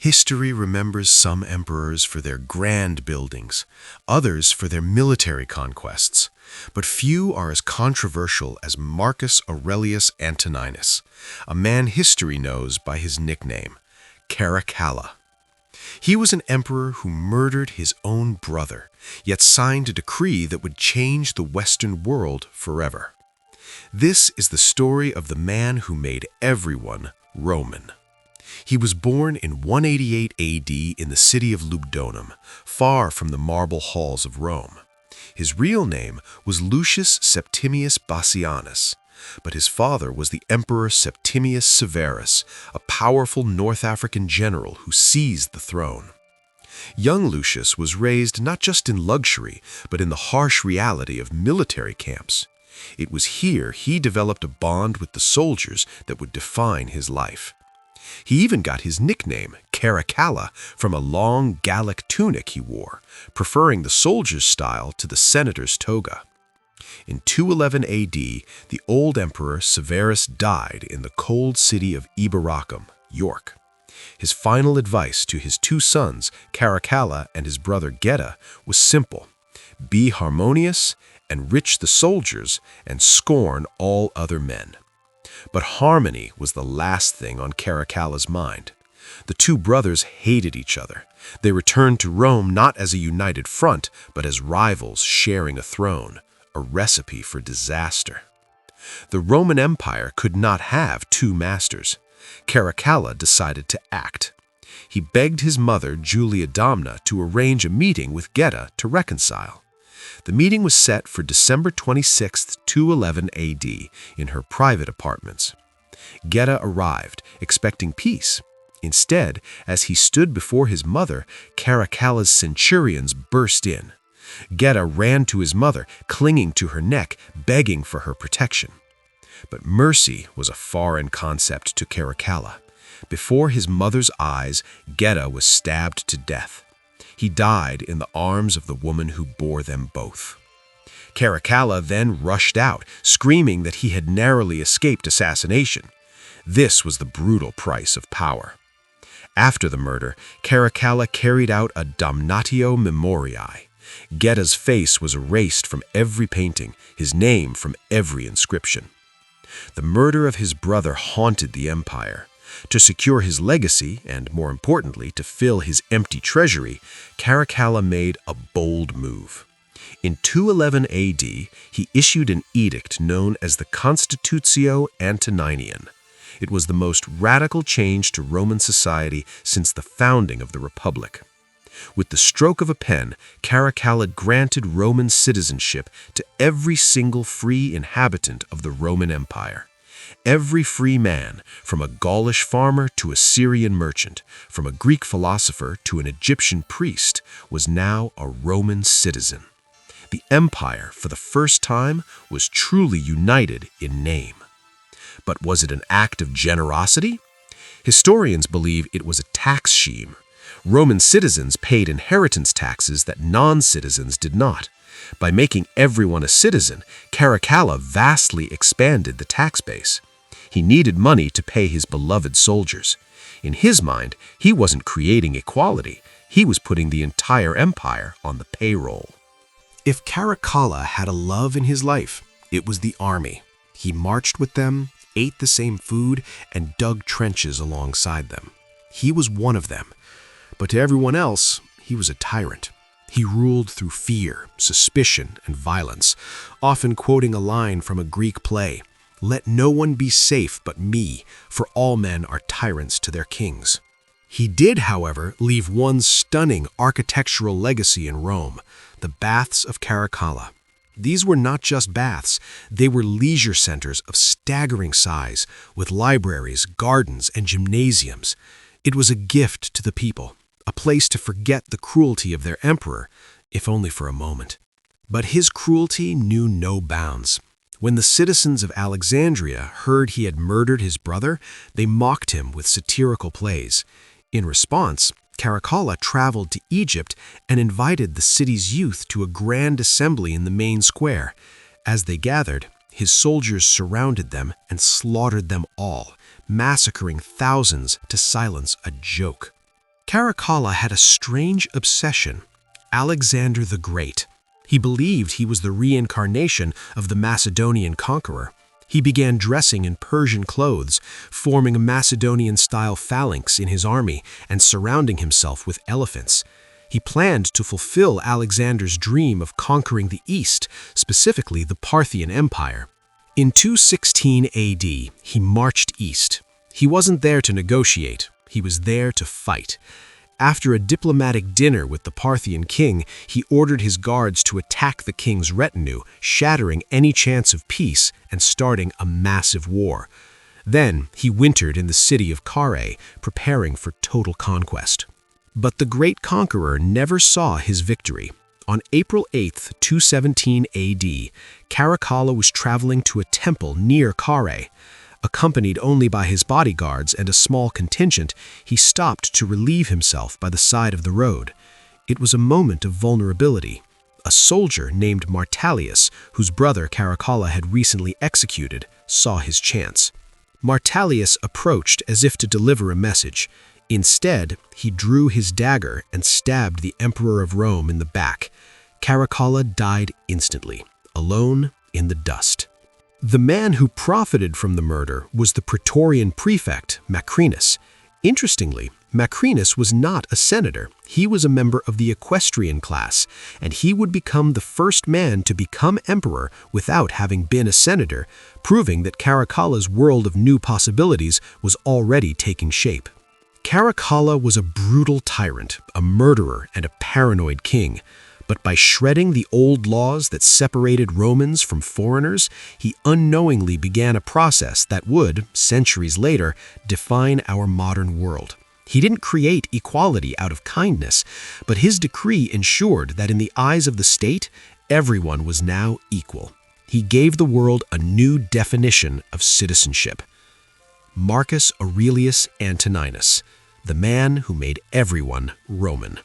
History remembers some emperors for their grand buildings, others for their military conquests, but few are as controversial as Marcus Aurelius Antoninus, a man history knows by his nickname, Caracalla. He was an emperor who murdered his own brother, yet signed a decree that would change the Western world forever. This is the story of the man who made everyone Roman. He was born in 188 AD in the city of Lugdunum, far from the marble halls of Rome. His real name was Lucius Septimius Bassianus, but his father was the Emperor Septimius Severus, a powerful North African general who seized the throne. Young Lucius was raised not just in luxury, but in the harsh reality of military camps. It was here he developed a bond with the soldiers that would define his life. He even got his nickname, Caracalla, from a long Gallic tunic he wore, preferring the soldier's style to the senator's toga. In 211 AD, the old emperor Severus died in the cold city of Eboracum, York. His final advice to his two sons, Caracalla and his brother Geta, was simple: be harmonious, enrich the soldiers, and scorn all other men. But harmony was the last thing on Caracalla's mind. The two brothers hated each other. They returned to Rome not as a united front, but as rivals sharing a throne, a recipe for disaster. The Roman Empire could not have two masters. Caracalla decided to act. He begged his mother, Julia Domna, to arrange a meeting with Geta to reconcile. The meeting was set for December 26, 211 AD, in her private apartments. Geta arrived, expecting peace. Instead, as he stood before his mother, Caracalla's centurions burst in. Geta ran to his mother, clinging to her neck, begging for her protection. But mercy was a foreign concept to Caracalla. Before his mother's eyes, Geta was stabbed to death. He died in the arms of the woman who bore them both. Caracalla then rushed out, screaming that he had narrowly escaped assassination. This was the brutal price of power. After the murder, Caracalla carried out a damnatio memoriae. Geta's face was erased from every painting, his name from every inscription. The murder of his brother haunted the empire. To secure his legacy, and more importantly, to fill his empty treasury, Caracalla made a bold move. In 211 AD, he issued an edict known as the Constitutio Antoniniana. It was the most radical change to Roman society since the founding of the Republic. With the stroke of a pen, Caracalla granted Roman citizenship to every single free inhabitant of the Roman Empire. Every free man, from a Gaulish farmer to a Syrian merchant, from a Greek philosopher to an Egyptian priest, was now a Roman citizen. The empire, for the first time, was truly united in name. But was it an act of generosity? Historians believe it was a tax scheme. Roman citizens paid inheritance taxes that non-citizens did not. By making everyone a citizen, Caracalla vastly expanded the tax base. He needed money to pay his beloved soldiers. In his mind, he wasn't creating equality. He was putting the entire empire on the payroll. If Caracalla had a love in his life, it was the army. He marched with them, ate the same food, and dug trenches alongside them. He was one of them. But to everyone else, he was a tyrant. He ruled through fear, suspicion, and violence, often quoting a line from a Greek play, "Let no one be safe but me, for all men are tyrants to their kings." He did, however, leave one stunning architectural legacy in Rome, the Baths of Caracalla. These were not just baths, they were leisure centers of staggering size, with libraries, gardens, and gymnasiums. It was a gift to the people, a place to forget the cruelty of their emperor, if only for a moment. But his cruelty knew no bounds. When the citizens of Alexandria heard he had murdered his brother, they mocked him with satirical plays. In response, Caracalla traveled to Egypt and invited the city's youth to a grand assembly in the main square. As they gathered, his soldiers surrounded them and slaughtered them all, massacring thousands to silence a joke. Caracalla had a strange obsession: Alexander the Great. He believed he was the reincarnation of the Macedonian conqueror. He began dressing in Persian clothes, forming a Macedonian-style phalanx in his army and surrounding himself with elephants. He planned to fulfill Alexander's dream of conquering the East, specifically the Parthian Empire. In 216 AD, he marched east. He wasn't there to negotiate, he was there to fight. After a diplomatic dinner with the Parthian king, he ordered his guards to attack the king's retinue, shattering any chance of peace and starting a massive war. Then he wintered in the city of Carrhae, preparing for total conquest. But the great conqueror never saw his victory. On April 8, 217 AD, Caracalla was traveling to a temple near Carrhae. Accompanied only by his bodyguards and a small contingent, he stopped to relieve himself by the side of the road. It was a moment of vulnerability. A soldier named Martallius, whose brother Caracalla had recently executed, saw his chance. Martallius approached as if to deliver a message. Instead, he drew his dagger and stabbed the Emperor of Rome in the back. Caracalla died instantly, alone in the dust. The man who profited from the murder was the Praetorian prefect, Macrinus. Interestingly, Macrinus was not a senator. He was a member of the equestrian class, and he would become the first man to become emperor without having been a senator, proving that Caracalla's world of new possibilities was already taking shape. Caracalla was a brutal tyrant, a murderer, and a paranoid king. But by shredding the old laws that separated Romans from foreigners, he unknowingly began a process that would, centuries later, define our modern world. He didn't create equality out of kindness, but his decree ensured that in the eyes of the state, everyone was now equal. He gave the world a new definition of citizenship. Marcus Aurelius Antoninus, the man who made everyone Roman.